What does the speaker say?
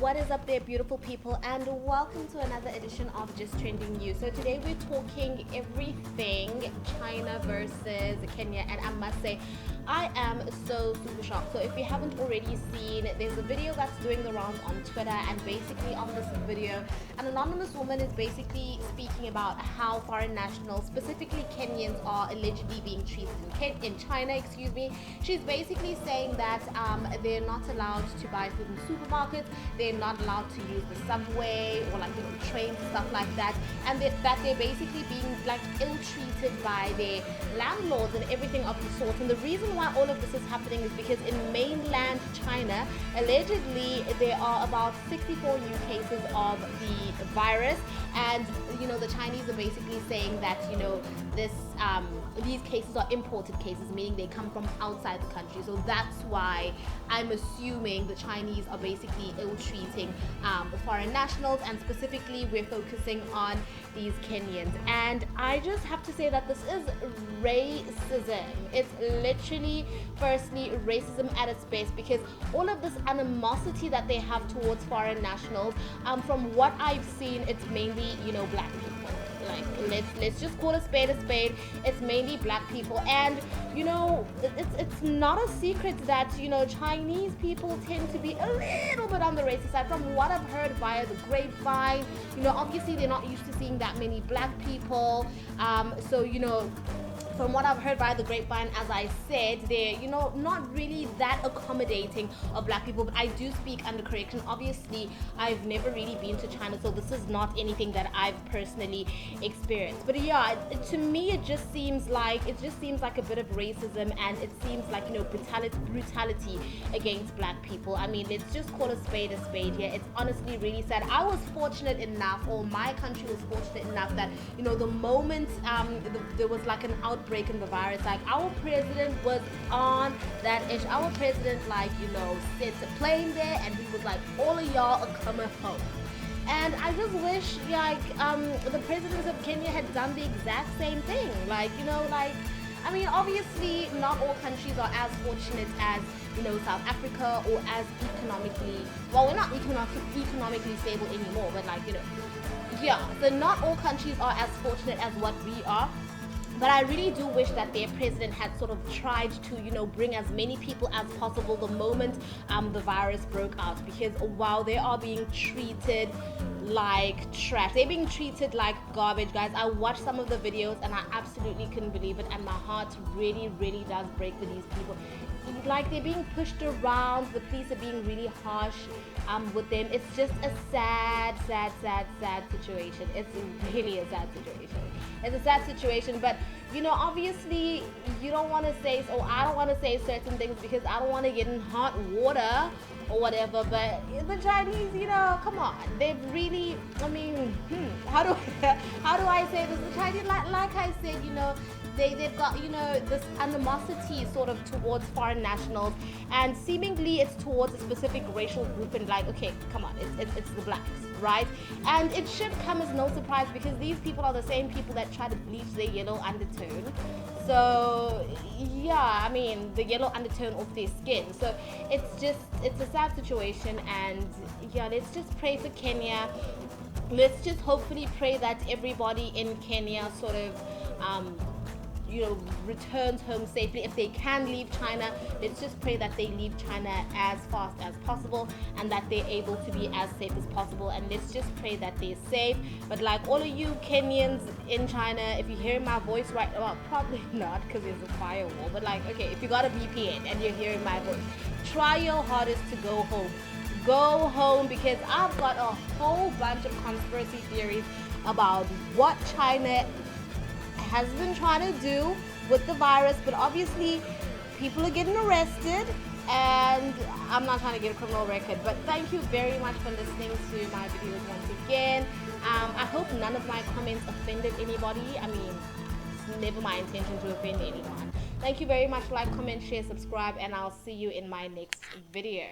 What is up there, beautiful people, and welcome to another edition of Just Trending News. So today we're talking everything China versus Kenya, and I must say I am so super shocked. So if you haven't already seen, there's a video that's doing the rounds on Twitter, and basically on this video an anonymous woman is basically speaking about how foreign nationals, specifically Kenyans, are allegedly being treated in China. Excuse me. She's basically saying that they're not allowed to buy food in supermarkets, they're not allowed to use the subway or trains and stuff like that, and that they're basically being ill-treated by their landlords and everything of the sort. And the reason why all of this is happening is because in mainland China, allegedly there are about 64 new cases of the virus, and the Chinese are basically saying that these cases are imported cases, meaning they come from outside the country. So that's why I'm assuming the Chinese are basically ill-treating foreign nationals, and specifically we're focusing on these Kenyans. And I just have to say that this is racism. It's literally, firstly, racism at its best, because all of this animosity that they have towards foreign nationals, from what I've seen, it's mainly black people. Let's just call a spade a spade. It's mainly black people, and it's not a secret that Chinese people tend to be a little bit on the racist side. From what I've heard via the grapevine, obviously they're not used to seeing that many black people. From what I've heard by the grapevine, as I said, they're, not really that accommodating of black people. But I do speak under correction. Obviously, I've never really been to China, so this is not anything that I've personally experienced. But yeah, to me, it just seems like a bit of racism, and it seems like, brutality against black people. I mean, let's just call a spade here. It's honestly really sad. I was fortunate enough, or my country was fortunate enough that, the moment there was an outbreak in the virus, our president was on that ish. Our president sent a plane there, and he was like, all of y'all are coming home. And I just wish the presidents of Kenya had done the exact same thing. I mean, obviously not all countries are as fortunate as South Africa, or as we're not economically stable anymore, but so not all countries are as fortunate as what we are. But I really do wish that their president had sort of tried to, bring as many people as possible the moment the virus broke out, because wow, they are being treated like trash. They're being treated like garbage, guys. I watched some of the videos and I absolutely couldn't believe it, and my heart really, really does break for these people. They're being pushed around. The police are being really harsh with them. It's just a sad situation. It's really a sad situation. It's a sad situation, but obviously you don't want to say, so I don't want to say certain things because I don't want to get in hot water or whatever. But the Chinese, come on, they've really, how do I say this? The Chinese, like I said, they've got this animosity sort of towards foreign nationals, and seemingly it's towards a specific racial group, and okay, come on, it's the blacks, right? And it should come as no surprise, because these people are the same people that try to bleach their yellow undertone. So yeah, I mean, the yellow undertone of their skin. So it's a sad situation, and yeah, let's just pray for Kenya. Let's just hopefully pray that everybody in Kenya sort of returns home safely. If they can leave China, let's just pray that they leave China as fast as possible, and that they're able to be as safe as possible. And let's just pray that they're safe. But all of you Kenyans in China, if you're hearing my voice right now, probably not, because there's a firewall, but okay, if you got a VPN and you're hearing my voice, try your hardest to go home. Go home, because I've got a whole bunch of conspiracy theories about what China has been trying to do with the virus. But obviously people are getting arrested, and I'm not trying to get a criminal record. But thank you very much for listening to my videos once again. I hope none of my comments offended anybody. I mean, it's never my intention to offend anyone. Thank you very much. Like, comment, share, subscribe, and I'll see you in my next video.